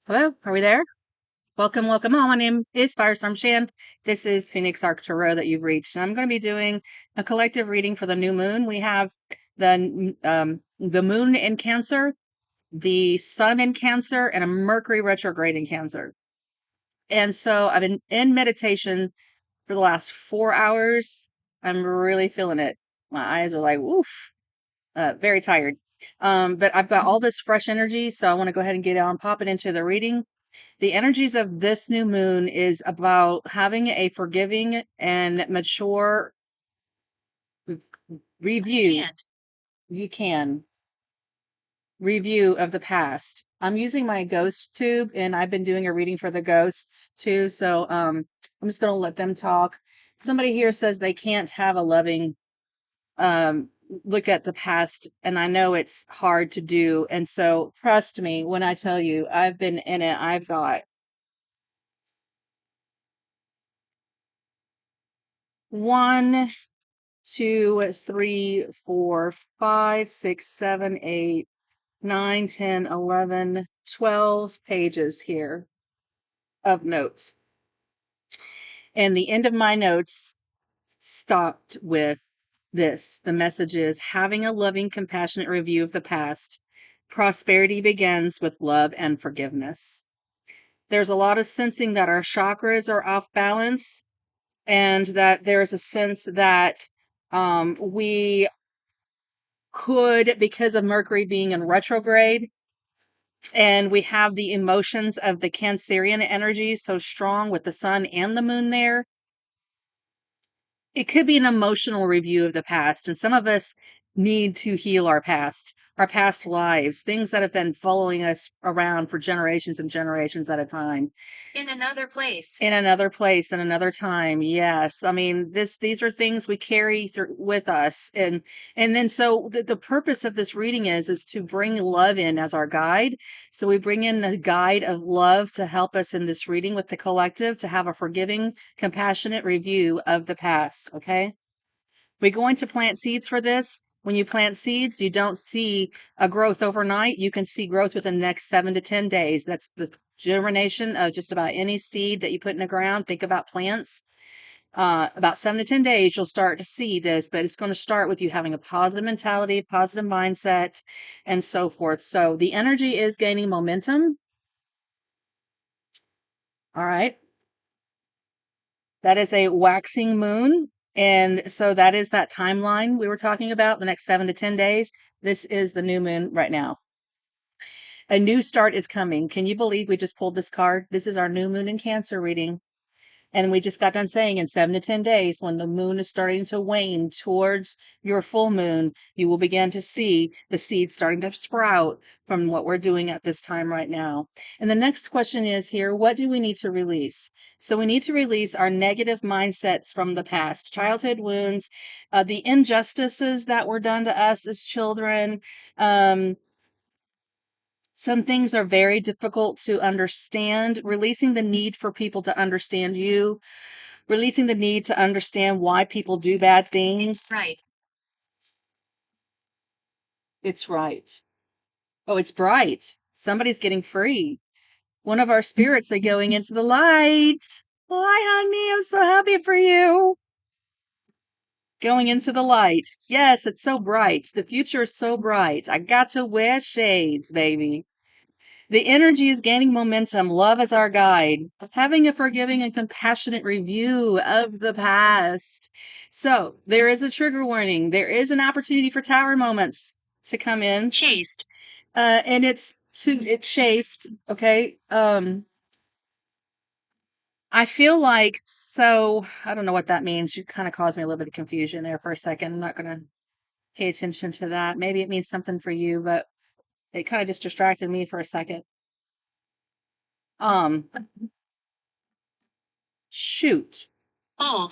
Hello, are we there? Welcome, welcome all. My name is Firestorm Shan. This is Phoenix Arc Tarot that you've reached. And I'm going to be doing a collective reading for the new moon. We have the moon in Cancer, the sun in Cancer, and a Mercury retrograde in Cancer. And so I've been in meditation for the last 4 hours. I'm really feeling it. My eyes are like, woof, very tired. But I've got all this fresh energy, so I want to go ahead and get on, pop it into the reading. The energies of this new moon is about having a forgiving and mature review. You can review of the past. I'm using my ghost tube and I've been doing a reading for the ghosts too. So I'm just going to let them talk. Somebody here says they can't have a loving um look at the past, and I know it's hard to do. And so trust me when I tell you I've been in it. I've got 1, 2, 3, 4, 5, 6, 7, 8, 9, 10, 11, 12 pages here of notes. And the end of my notes stopped with this. The message is having a loving, compassionate review of the past. Prosperity begins with love and forgiveness. There's a lot of sensing that our chakras are off balance, and that there's a sense that we could, because of Mercury being in retrograde, and we have the emotions of the Cancerian energy so strong with the sun and the moon there, it could be an emotional review of the past. And some of us need to heal our past lives, things that have been following us around for generations and generations at a time. In another place. In another place, in another time. Yes. I mean, these are things we carry through with us. And then so the purpose of this reading is to bring love in as our guide. So we bring in the guide of love to help us in this reading with the collective, to have a forgiving, compassionate review of the past. Okay. We're going to plant seeds for this. When you plant seeds, you don't see a growth overnight. You can see growth within the next 7 to 10 days. That's the germination of just about any seed that you put in the ground. Think about plants. About 7 to 10 days, you'll start to see this, but it's going to start with you having a positive mentality, positive mindset, and so forth. So the energy is gaining momentum. All right. That is a waxing moon. And so that is that timeline we were talking about, the next 7 to 10 days. This is the new moon right now. A new start is coming. Can you believe we just pulled this card? This is our new moon in Cancer reading. And we just got done saying in 7 to 10 days, when the moon is starting to wane towards your full moon, you will begin to see the seeds starting to sprout from what we're doing at this time right now. And the next question is here, what do we need to release? So we need to release our negative mindsets from the past, childhood wounds, the injustices that were done to us as children. Some things are very difficult to understand. Releasing the need for people to understand you, releasing the need to understand why people do bad things. Right. It's right. Oh, it's bright. Somebody's getting free. One of our spirits are going into the light. Hi, honey. I'm so happy for you. Going into the light. Yes, it's so bright. The future is so bright. I got to wear shades, baby. The energy is gaining momentum. Love is our guide. Having a forgiving and compassionate review of the past. So there is a trigger warning. There is an opportunity for tower moments to come in. Chased. And it's chased. Okay. I feel like, so I don't know what that means. You kind of caused me a little bit of confusion there for a second. I'm not going to pay attention to that. Maybe it means something for you, but it kind of just distracted me for a second. Um, Shoot. Oh.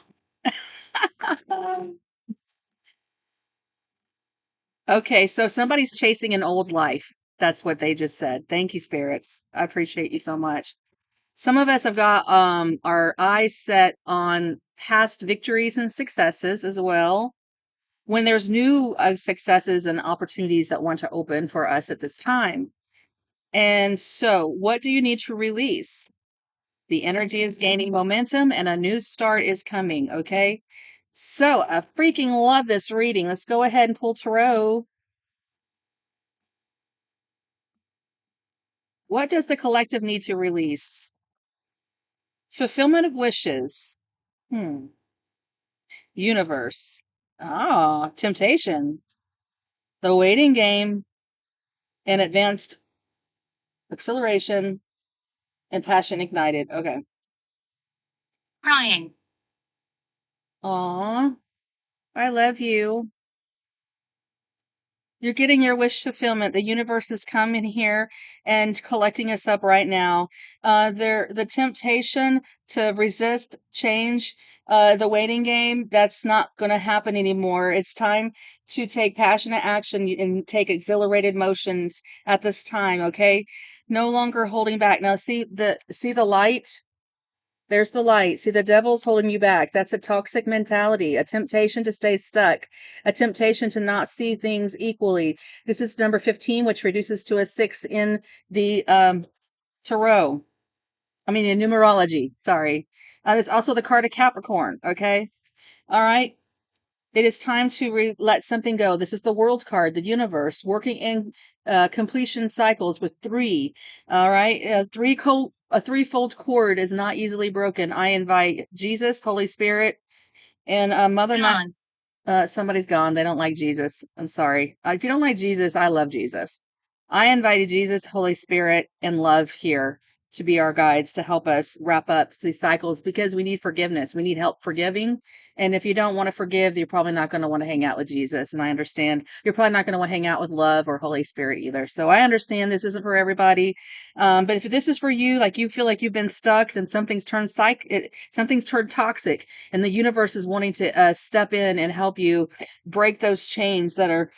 Okay, so somebody's chasing an old life. That's what they just said. Thank you, spirits. I appreciate you so much. Some of us have got our eyes set on past victories and successes as well. When there's new successes and opportunities that want to open for us at this time. And so, what do you need to release? The energy is gaining momentum and a new start is coming, okay? So, I freaking love this reading. Let's go ahead and pull tarot. What does the collective need to release? Fulfillment of wishes. Universe. Ah, temptation. The waiting game and advanced acceleration and passion ignited. Okay. Crying. Aw, I love you. You're getting your wish fulfillment. The universe is coming here and collecting us up right now. The temptation to resist change, the waiting game, that's not going to happen anymore. It's time to take passionate action and take exhilarated motions at this time. Okay, no longer holding back. Now, see the light. There's the light. See, the devil's holding you back. That's a toxic mentality, a temptation to stay stuck, a temptation to not see things equally. This is number 15, which reduces to a 6 in the tarot. I mean, in numerology. Sorry. There's also the card of Capricorn. Okay. All right. It is time to let something go. This is the world card, the universe, working in completion cycles with three. All right. A threefold cord is not easily broken. I invite Jesus, Holy Spirit, and Mother Night. Somebody's gone. They don't like Jesus. I'm sorry. If you don't like Jesus, I love Jesus. I invited Jesus, Holy Spirit, and love here to be our guides to help us wrap up these cycles because we need forgiveness. We need help forgiving. And if you don't want to forgive, you're probably not going to want to hang out with Jesus. And I understand you're probably not going to want to hang out with love or Holy Spirit either. So I understand this isn't for everybody. But if this is for you, like you feel like you've been stuck, then something's turned toxic and the universe is wanting to step in and help you break those chains that are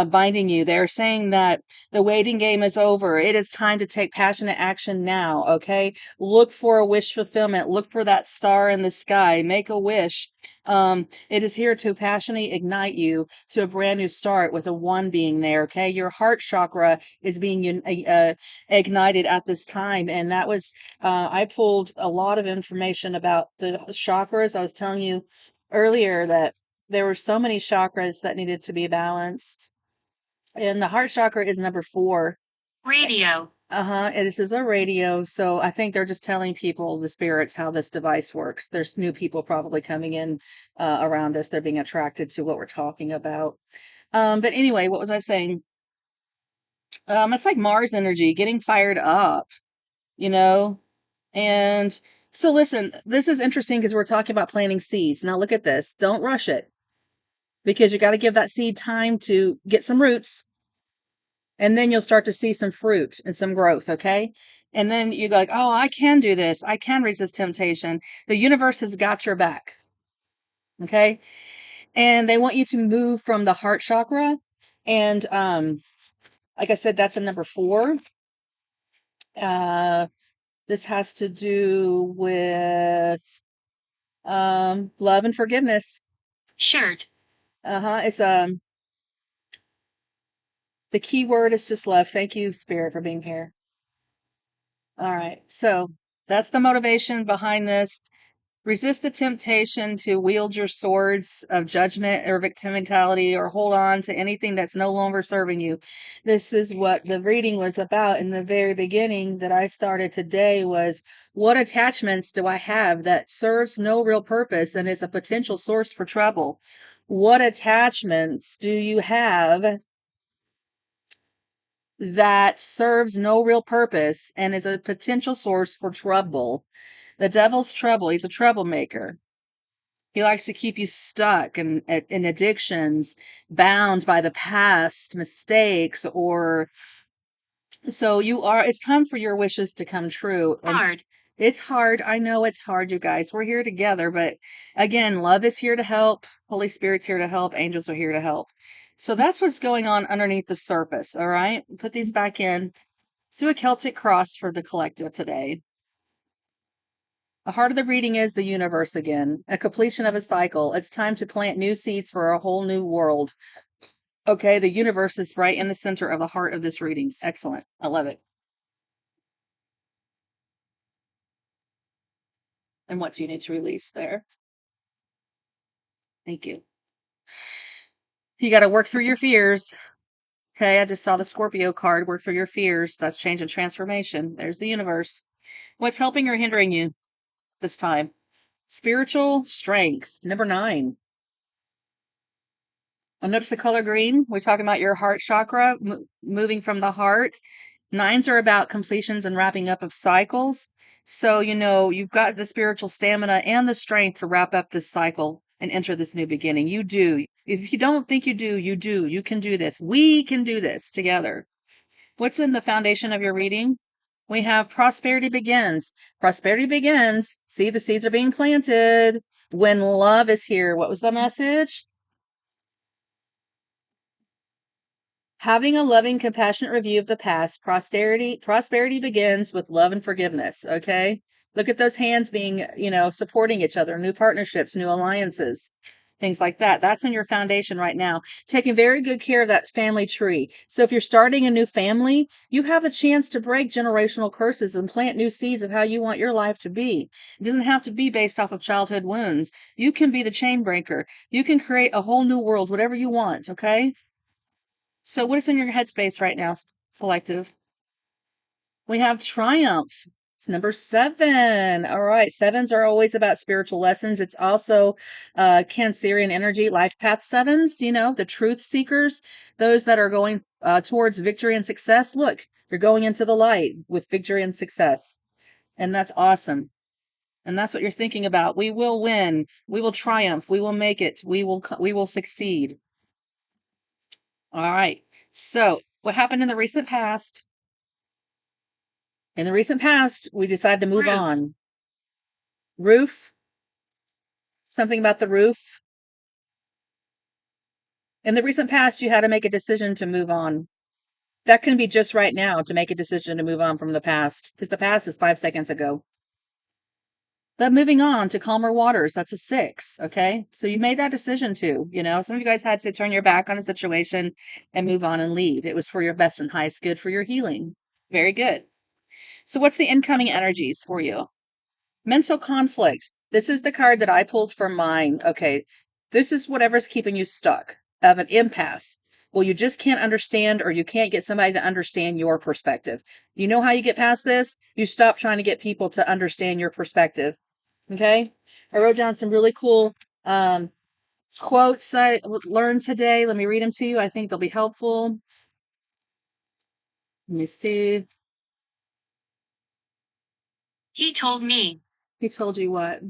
binding you. They're saying that the waiting game is over. It is time to take passionate action now. Okay. Look for a wish fulfillment. Look for that star in the sky. Make a wish. It is here to passionately ignite you to a brand new start with a one being there. Okay. Your heart chakra is being ignited at this time. And that was, I pulled a lot of information about the chakras. I was telling you earlier that there were so many chakras that needed to be balanced. And the heart chakra is number 4. Radio. And this is a radio. So I think they're just telling people, the spirits, how this device works. There's new people probably coming in around us. They're being attracted to what we're talking about. But anyway, what was I saying? It's like Mars energy, getting fired up, you know? And so listen, this is interesting because we're talking about planting seeds. Now look at this. Don't rush it because you got to give that seed time to get some roots and then you'll start to see some fruit and some growth, okay? And then you go like, "Oh, I can do this. I can resist temptation." The universe has got your back, okay? And they want you to move from the heart chakra and like I said that's a number 4. Uh this has to do with love and forgiveness. Shirt. It's the key word is just love. Thank you, Spirit, for being here. All right. So that's the motivation behind this. Resist the temptation to wield your swords of judgment or victim mentality or hold on to anything that's no longer serving you. This is what the reading was about in the very beginning that I started today was what attachments do I have that serves no real purpose and is a potential source for trouble? What attachments do you have that serves no real purpose and is a potential source for trouble? The devil's trouble. He's a troublemaker. He likes to keep you stuck in addictions, bound by the past mistakes, or so you are. It's time for your wishes to come true. And hard. It's hard. I know it's hard, you guys. We're here together, but again, love is here to help. Holy Spirit's here to help. Angels are here to help. So that's what's going on underneath the surface. All right. Put these back in. Let's do a Celtic cross for the collective today. The heart of the reading is the universe again, a completion of a cycle. It's time to plant new seeds for a whole new world. Okay, the universe is right in the center of the heart of this reading. Excellent. I love it. And what do you need to release there? Thank you. You got to work through your fears. Okay, I just saw the Scorpio card. Work through your fears. That's change and transformation. There's the universe. What's helping or hindering you this time? Spiritual strength. Number 9. Notice the color green. We're talking about your heart chakra, moving from the heart. 9s are about completions and wrapping up of cycles. So, you've got the spiritual stamina and the strength to wrap up this cycle and enter this new beginning. You do. If you don't think you do, you do. You can do this. We can do this together. What's in the foundation of your reading? We have prosperity begins. Prosperity begins. See, the seeds are being planted when love is here. What was the message? Having a loving, compassionate review of the past, prosperity begins with love and forgiveness. Okay. Look at those hands being, supporting each other, new partnerships, new alliances, things like that. That's in your foundation right now. Taking very good care of that family tree. So if you're starting a new family, you have a chance to break generational curses and plant new seeds of how you want your life to be. It doesn't have to be based off of childhood wounds. You can be the chain breaker. You can create a whole new world, whatever you want. Okay. So what is in your headspace right now, Selective? We have triumph. It's number 7. All right. 7s are always about spiritual lessons. It's also Cancerian energy, life path 7s, the truth seekers, those that are going towards victory and success. Look, you're going into the light with victory and success. And that's awesome. And that's what you're thinking about. We will win. We will triumph. We will make it. We will succeed. All right. So, what happened in the recent past? In the recent past, we decided to move on. Roof. Something about the roof. In the recent past, you had to make a decision to move on. That can be just right now to make a decision to move on from the past, because the past is 5 seconds ago. But moving on to calmer waters, that's a 6. Okay. So you made that decision too. Some of you guys had to turn your back on a situation and move on and leave. It was for your best and highest good for your healing. Very good. So what's the incoming energies for you? Mental conflict. This is the card that I pulled from mine. Okay. This is whatever's keeping you stuck, of an impasse. Well, you just can't understand, or you can't get somebody to understand your perspective. You know how you get past this? You stop trying to get people to understand your perspective. Okay. I wrote down some really cool quotes I learned today. Let me read them to you. I think they'll be helpful. Let me see. He told me. He told you what?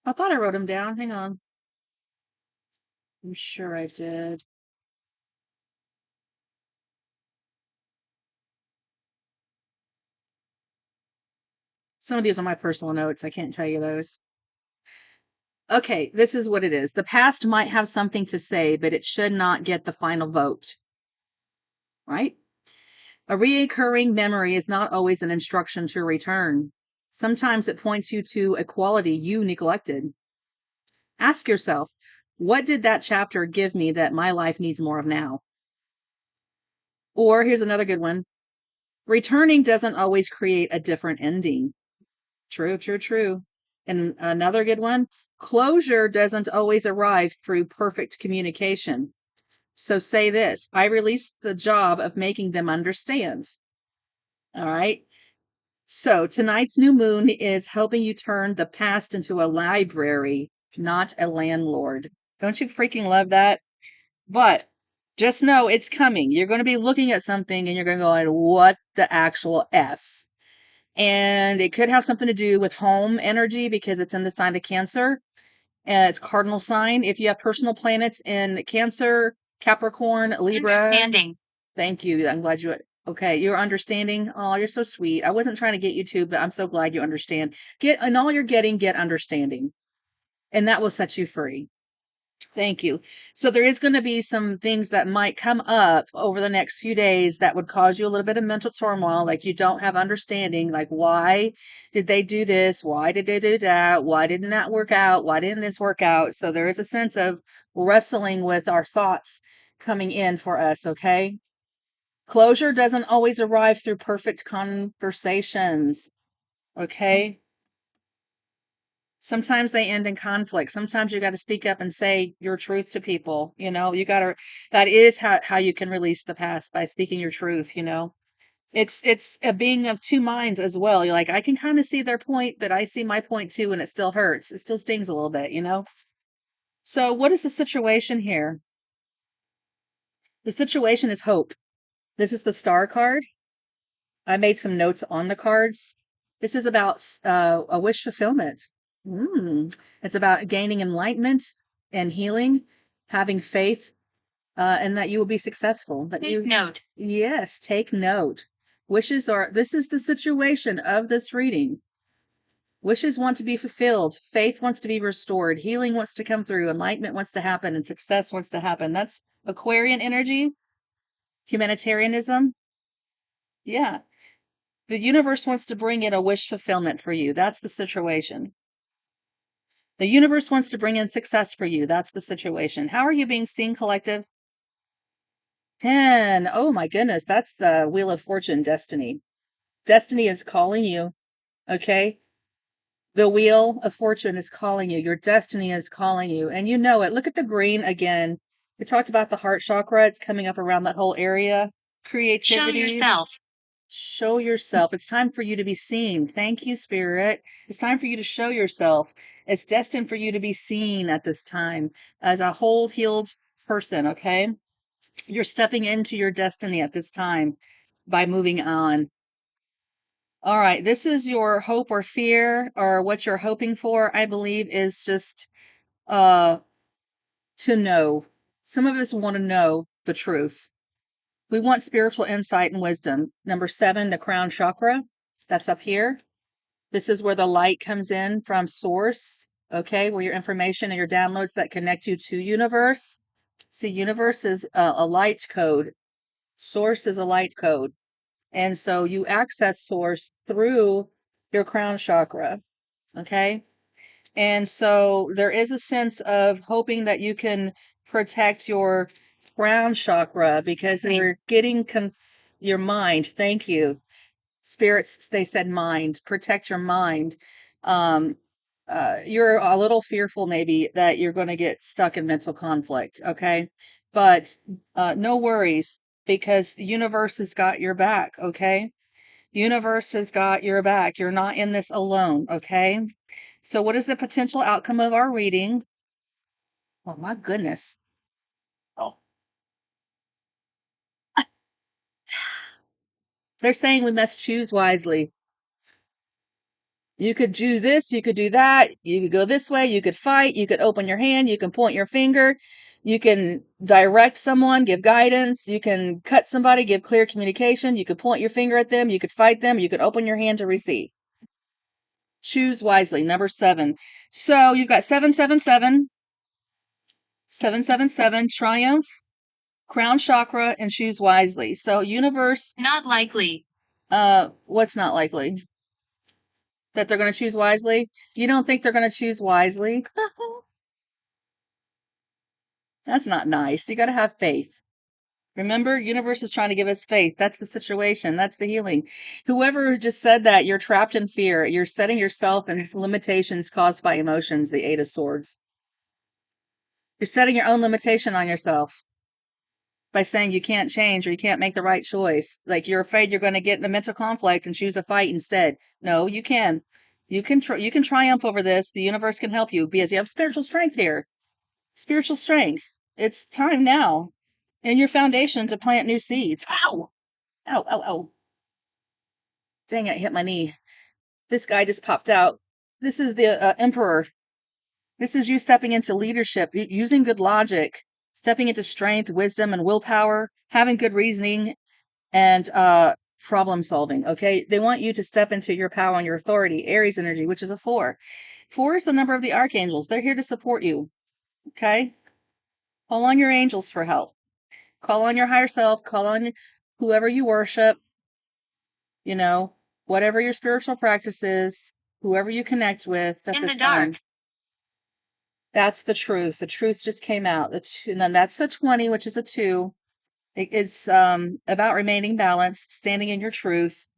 I thought I wrote them down. Hang on. I'm sure I did. Some of these are my personal notes. I can't tell you those. Okay, this is what it is. The past might have something to say, but it should not get the final vote. Right? A reoccurring memory is not always an instruction to return. Sometimes it points you to a quality you neglected. Ask yourself, what did that chapter give me that my life needs more of now? Or here's another good one. Returning doesn't always create a different ending. True, true, true. And another good one, closure doesn't always arrive through perfect communication. So say this, I released the job of making them understand. All right. So tonight's new moon is helping you turn the past into a library, not a landlord. Don't you freaking love that? But just know it's coming. You're going to be looking at something and you're going to go, what the actual F? And it could have something to do with home energy because it's in the sign of Cancer. It's cardinal sign. If you have personal planets in Cancer, Capricorn, Libra. Understanding. Thank you. I'm glad you. Okay, you're understanding. Oh, you're so sweet. I wasn't trying to get you to, but I'm so glad you understand. Get all you're getting, get understanding, and that will set you free. Thank you. So there is going to be some things that might come up over the next few days that would cause you a little bit of mental turmoil, like you don't have understanding, like why did they do this? Why did they do that? Why didn't that work out? Why didn't this work out? So there is a sense of wrestling with our thoughts coming in for us, okay? Closure doesn't always arrive through perfect conversations, okay? Sometimes they end in conflict. Sometimes you got to speak up and say your truth to people. You got to, that is how you can release the past, by speaking your truth. It's a being of two minds as well. You're like, I can kind of see their point, but I see my point too, and it still hurts. It still stings a little bit. So what is the situation here? The situation is hope. This is the star card. I made some notes on the cards. This is about a wish fulfillment. It's about gaining enlightenment and healing, having faith, and that you will be successful. That Take note. Yes, take note. Wishes are, this is the situation of this reading. Wishes want to be fulfilled. Faith wants to be restored. Healing wants to come through. Enlightenment wants to happen, and success wants to happen. That's Aquarian energy, humanitarianism. Yeah. The universe wants to bring in a wish fulfillment for you. That's the situation. The universe wants to bring in success for you. That's the situation. How are you being seen, collective? 10. Oh my goodness. That's the Wheel of Fortune, destiny. Destiny is calling you. Okay. The Wheel of Fortune is calling you. Your destiny is calling you. And you know it. Look at the green again. We talked about the heart chakra. It's coming up around that whole area. Creativity. Show yourself. Show yourself. It's time for you to be seen. Thank you, Spirit. It's time for you to show yourself. It's destined for you to be seen at this time as a whole healed person, okay? You're stepping into your destiny at this time by moving on. All right, this is your hope or fear, or what you're hoping for, I believe, is just uh to know. Some of us want to know the truth. We want spiritual insight and wisdom. Number 7, the crown chakra. That's up here. This is where the light comes in from source, okay, where your information and your downloads that connect you to universe. See, universe is a light code. Source is a light code. And so you access source through your crown chakra, okay? And so there is a sense of hoping that you can protect your crown chakra, because we're getting your mind. Thank you. Spirits, they said mind, protect your mind. Um, you're a little fearful maybe that you're going to get stuck in mental conflict, okay? But no worries, because the universe has got your back, okay? Universe has got your back. You're not in this alone, okay? So what is the potential outcome of our reading? Oh my goodness. Oh. They're saying we must choose wisely. You could do this, you could do that, you could go this way, you could fight, you could open your hand, you can point your finger, you can direct someone, give guidance, you can cut somebody, give clear communication, you could point your finger at them, you could fight them, you could open your hand to receive. Choose wisely, number 7. So you've got 777, 777, triumph, crown chakra, and choose wisely. So universe, Not likely. what's not likely? That they're going to choose wisely? You don't think they're going to choose wisely? That's not nice. You got to have faith. Remember, universe is trying to give us faith. That's the situation. That's the healing. Whoever just said that, you're trapped in fear. You're setting yourself in limitations caused by emotions, the 8 of Swords. You're setting your own limitation on yourself by saying you can't change or you can't make the right choice. Like you're afraid you're going to get in a mental conflict and choose a fight instead. No, you can. You can you can triumph over this. The universe can help you because you have spiritual strength here. Spiritual strength. It's time now in your foundation to plant new seeds. Ow! Ow, ow, ow. Dang, I hit my knee. This guy just popped out. This is the Emperor. This is you stepping into leadership, using good logic, stepping into strength, wisdom, and willpower, having good reasoning, and problem solving. Okay. They want you to step into your power and your authority. Aries energy, which is a 4. 4 is the number of the archangels. They're here to support you. Okay. Call on your angels for help. Call on your higher self. Call on whoever you worship, you know, whatever your spiritual practice is, whoever you connect with at this time. That's the truth. The truth just came out. And then that's the 20, which is a 2. It is about remaining balanced, standing in your truth,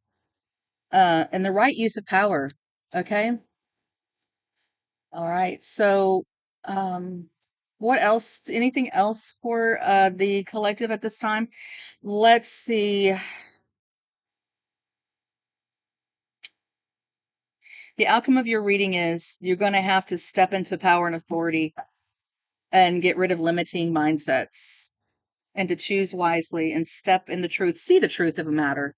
and the right use of power. Okay. All right. So, what else? Anything else for the collective at this time? Let's see. The outcome of your reading is you're going to have to step into power and authority and get rid of limiting mindsets and to choose wisely and step in the truth, see the truth of a matter.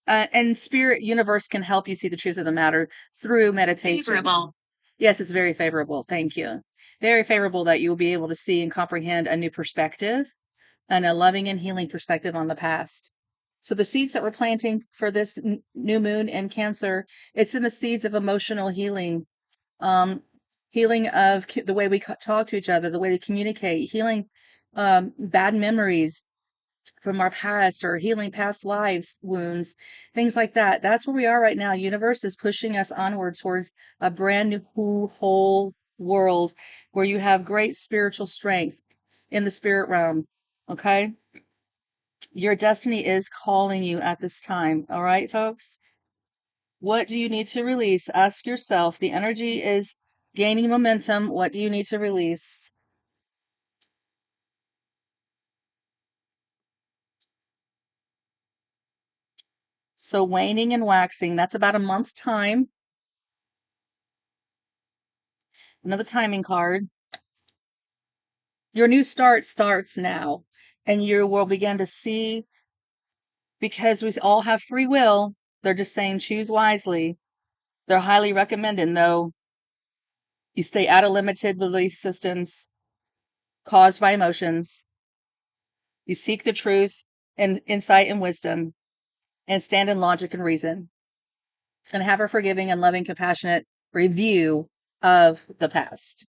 And spirit universe can help you see the truth of the matter through meditation. Favorable. Yes, it's very favorable. Thank you. Very favorable that you'll be able to see and comprehend a new perspective and a loving and healing perspective on the past. So the seeds that we're planting for this new moon in Cancer, it's in the seeds of emotional healing, um, healing of the way we talk to each other, the way we communicate, healing bad memories from our past or healing past lives wounds, things like that. That's where we are right now. Universe is pushing us onward towards a brand new whole world where you have great spiritual strength in the spirit realm. Okay, your destiny is calling you at this time. All right, folks, what do you need to release? Ask yourself. The energy is gaining momentum. What do you need to release? So waning and waxing, that's about a month's time. Another timing card. Your new start starts now, and you will begin to see, because we all have free will. They're just saying choose wisely. They're highly recommended, though, you stay out of limited belief systems caused by emotions. You seek the truth and insight and wisdom, and stand in logic and reason, and have a forgiving and loving, compassionate review of the past.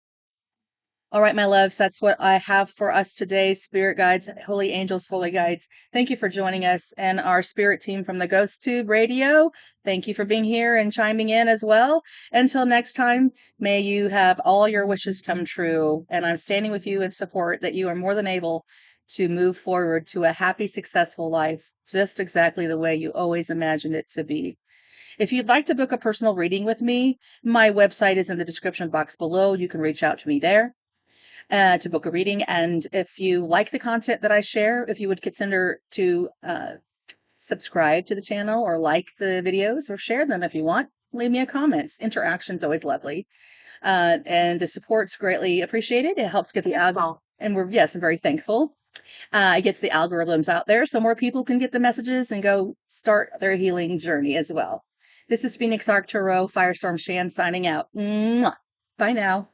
All right, my loves, that's what I have for us today. Spirit guides, holy angels, holy guides. Thank you for joining us, and our spirit team from the Ghost Tube Radio. Thank you for being here and chiming in as well. Until next time, may you have all your wishes come true. And I'm standing with you in support that you are more than able to move forward to a happy, successful life, just exactly the way you always imagined it to be. If you'd like to book a personal reading with me, my website is in the description box below. You can reach out to me there to book a reading. And if you like the content that I share, if you would consider to subscribe to the channel or like the videos or share them if you want, leave me a comment. Interaction's always lovely. And the support's greatly appreciated. It helps get the algorithm. And I'm very thankful. It gets the algorithms out there so more people can get the messages and go start their healing journey as well. This is Phoenix Arcturo Firestorm Shan signing out. Mwah. Bye now.